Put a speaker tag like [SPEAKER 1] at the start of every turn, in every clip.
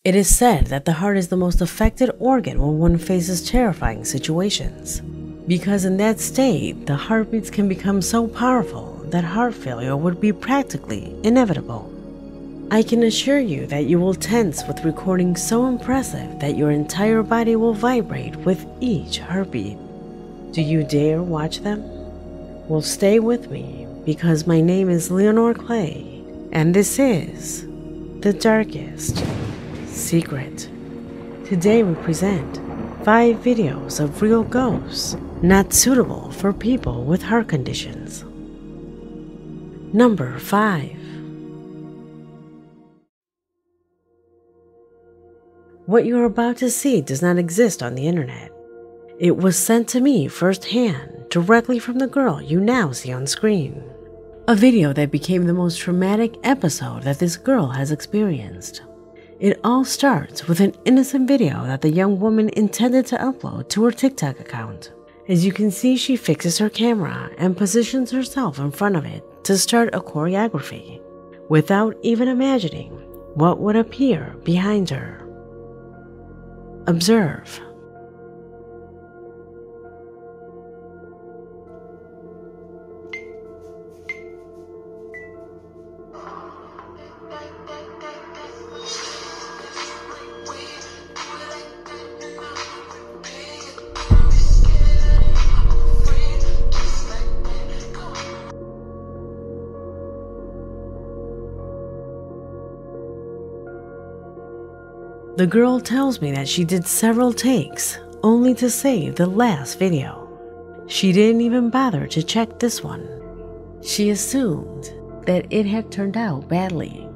[SPEAKER 1] It is said that the heart is the most affected organ when one faces terrifying situations, because in that state, the heartbeats can become so powerful that heart failure would be practically inevitable. I can assure you that you will tense with recordings so impressive that your entire body will vibrate with each heartbeat. Do you dare watch them? Well, stay with me, because my name is Leonore Clay, and this is The Darkest Secret. Today we present 5 videos of real ghosts not suitable for people with heart conditions. Number 5. What you are about to see does not exist on the internet. It was sent to me firsthand, directly from the girl you now see on screen. A video that became the most traumatic episode that this girl has experienced. It all starts with an innocent video that the young woman intended to upload to her TikTok account. As you can see, she fixes her camera and positions herself in front of it to start a choreography, without even imagining what would appear behind her. Observe. The girl tells me that she did several takes only to save the last video. She didn't even bother to check this one. She assumed that it had turned out badly.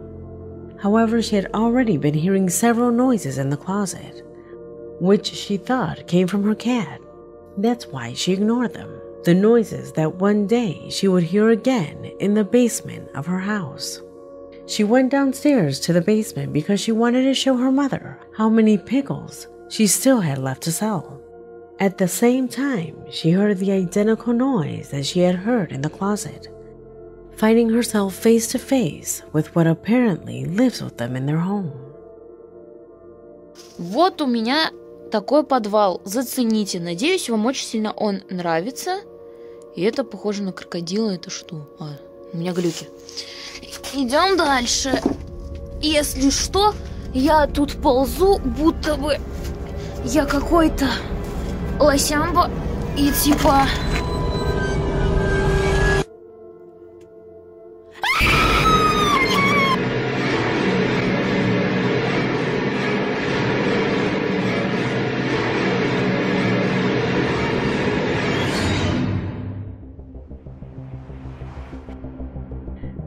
[SPEAKER 1] However, she had already been hearing several noises in the closet, which she thought came from her cat. That's why she ignored them. The noises that one day she would hear again in the basement of her house. She went downstairs to the basement because she wanted to show her mother how many pickles she still had left to sell. At the same time, she heard the identical noise that she had heard in the closet, finding herself face to face with what apparently lives with them in their home.
[SPEAKER 2] Вот у меня такой подвал. Зацените. Надеюсь, вам очень сильно он нравится. И это похоже на крокодила. Это что? У меня глюки. Идем дальше. Если что, я тут ползу, будто бы я какой-то лосямба и типа...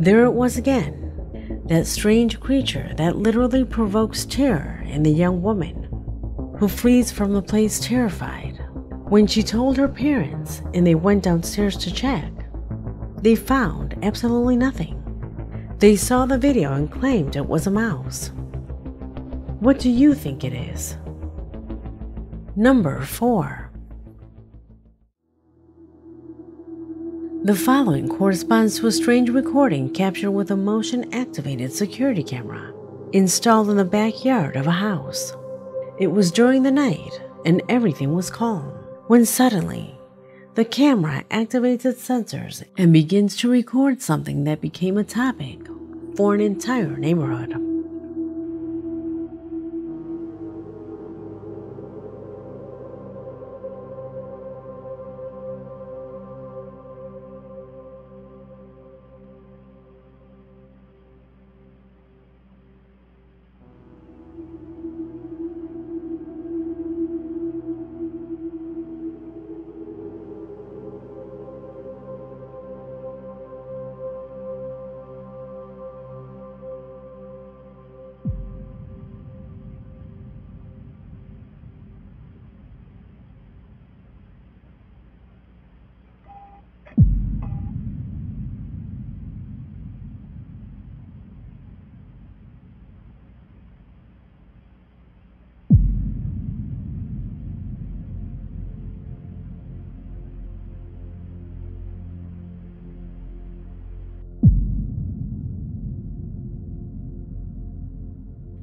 [SPEAKER 1] There it was again, that strange creature that literally provokes terror in the young woman, who flees from the place terrified. When she told her parents and they went downstairs to check, they found absolutely nothing. They saw the video and claimed it was a mouse. What do you think it is? Number 4. The following corresponds to a strange recording captured with a motion-activated security camera installed in the backyard of a house. It was during the night and everything was calm, when suddenly the camera activates its sensors and begins to record something that became a topic for an entire neighborhood.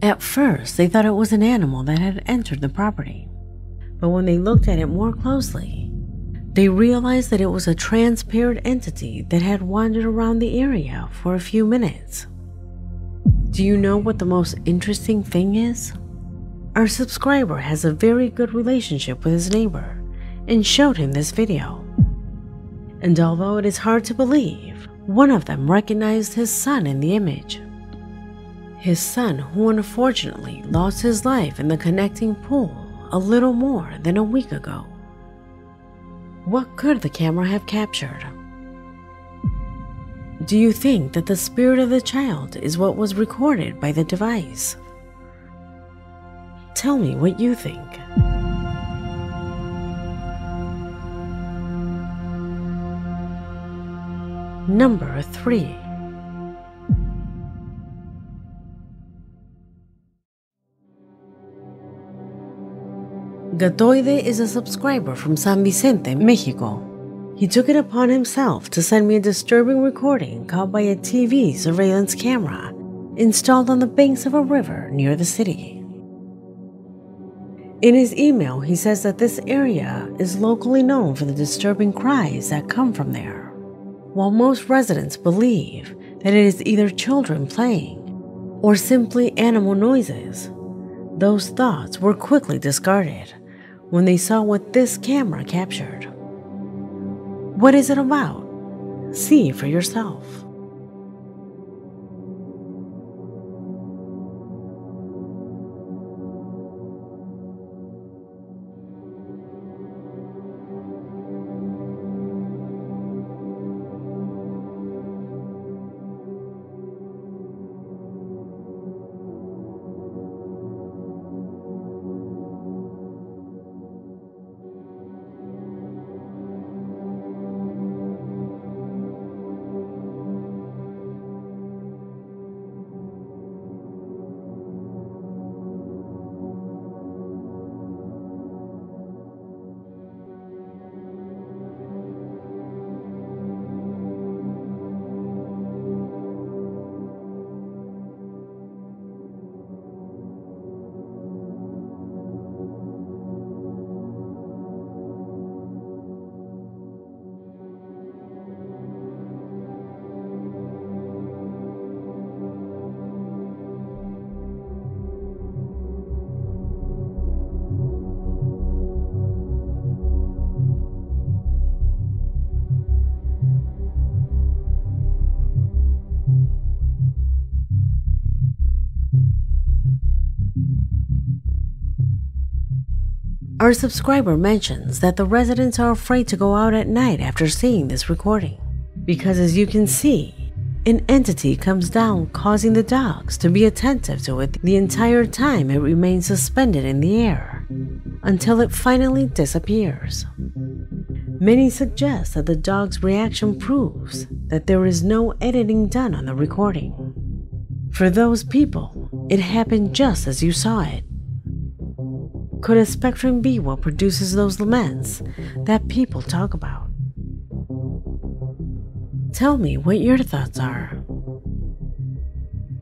[SPEAKER 1] At first, they thought it was an animal that had entered the property, but when they looked at it more closely, they realized that it was a transparent entity that had wandered around the area for a few minutes. Do you know what the most interesting thing is? Our subscriber has a very good relationship with his neighbor and showed him this video. And although it is hard to believe, one of them recognized his son in the image. His son, who unfortunately lost his life in the connecting pool a little more than a week ago. What could the camera have captured? Do you think that the spirit of the child is what was recorded by the device? Tell me what you think. Number 3. Gatoide is a subscriber from San Vicente, Mexico. He took it upon himself to send me a disturbing recording caught by a TV surveillance camera installed on the banks of a river near the city. In his email, he says that this area is locally known for the disturbing cries that come from there. While most residents believe that it is either children playing or simply animal noises, those thoughts were quickly discarded when they saw what this camera captured. What is it about? See for yourself. Our subscriber mentions that the residents are afraid to go out at night after seeing this recording, because as you can see, an entity comes down causing the dogs to be attentive to it the entire time it remains suspended in the air, until it finally disappears. Many suggest that the dog's reaction proves that there is no editing done on the recording. For those people, it happened just as you saw it. Could a spectrum be what produces those laments that people talk about? Tell me what your thoughts are.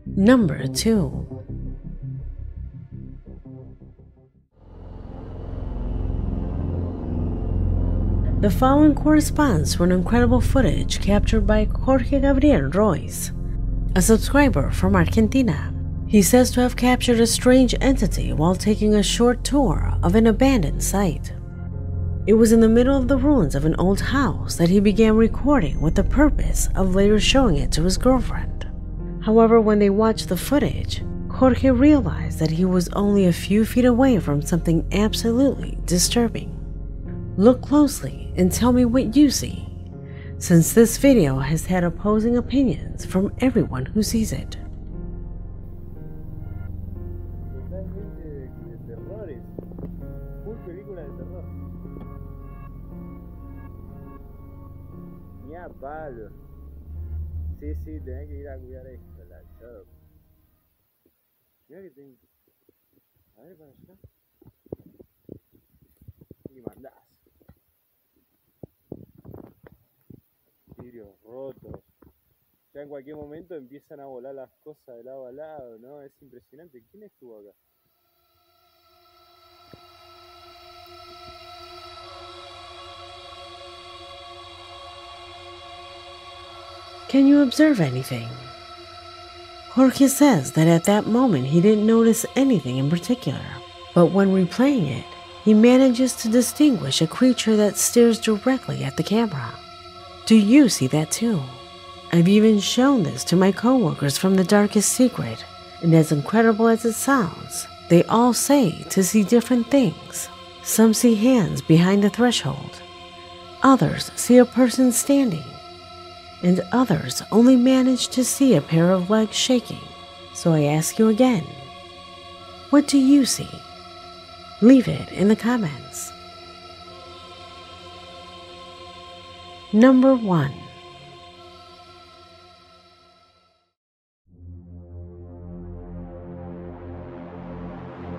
[SPEAKER 1] Number 2. The following corresponds to an incredible footage captured by Jorge Gabriel Royce, a subscriber from Argentina. He says to have captured a strange entity while taking a short tour of an abandoned site. It was in the middle of the ruins of an old house that he began recording with the purpose of later showing it to his girlfriend. However, when they watched the footage, Jorge realized that he was only a few feet away from something absolutely disturbing. Look closely and tell me what you see, since this video has had opposing opinions from everyone who sees it.
[SPEAKER 3] Palo. Sí, tenés que ir a cuidar esto, la chop. Mira que tengo. A ver para allá. Y mandás. Vidrios rotos. Ya en cualquier momento empiezan a volar las cosas de lado a lado, ¿no? Es impresionante. ¿Quién estuvo acá?
[SPEAKER 1] Can you observe anything? Jorge says that at that moment he didn't notice anything in particular, but when replaying it, he manages to distinguish a creature that stares directly at the camera. Do you see that too? I've even shown this to my coworkers from The Darkest Secret, and as incredible as it sounds, they all say to see different things. Some see hands behind the threshold, others see a person standing, and others only manage to see a pair of legs shaking. So I ask you again, what do you see? Leave it in the comments. Number 1.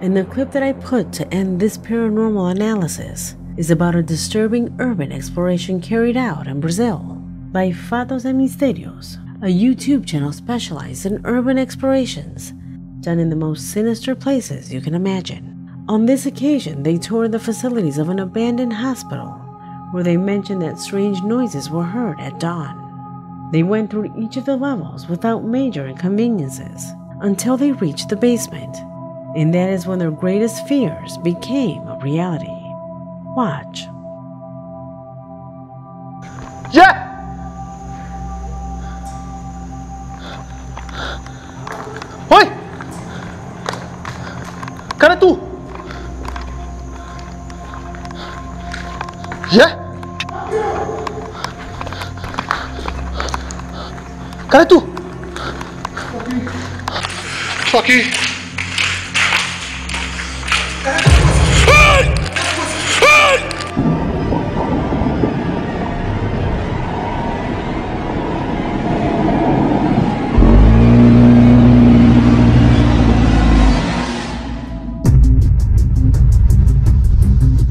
[SPEAKER 1] And the clip that I put to end this paranormal analysis is about a disturbing urban exploration carried out in Brazil by Fatos e Misterios, a YouTube channel specialized in urban explorations done in the most sinister places you can imagine. On this occasion, they toured the facilities of an abandoned hospital where they mentioned that strange noises were heard at dawn. They went through each of the levels without major inconveniences until they reached the basement, and that is when their greatest fears became a reality. Watch.
[SPEAKER 4] Yeah! Oi! Cara tu! Yeah! Cara tu! Tô aqui!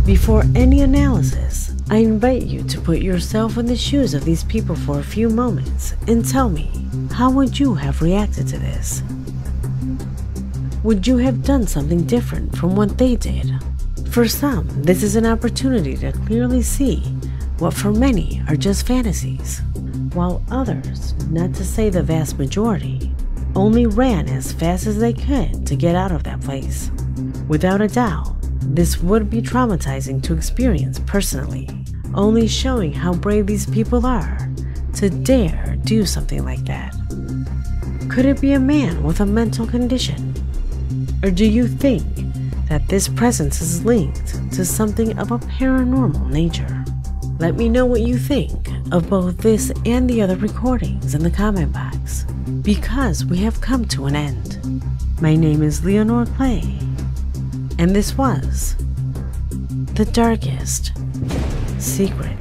[SPEAKER 1] Before any analysis, I invite you to put yourself in the shoes of these people for a few moments and tell me, how would you have reacted to this? Would you have done something different from what they did? For some, this is an opportunity to clearly see what for many are just fantasies, while others, not to say the vast majority, only ran as fast as they could to get out of that place. Without a doubt, this would be traumatizing to experience personally, only showing how brave these people are to dare do something like that. Could it be a man with a mental condition? Or do you think that this presence is linked to something of a paranormal nature? Let me know what you think of both this and the other recordings in the comment box, because we have come to an end. My name is Leonore Clay, and this was The Darkest Secret.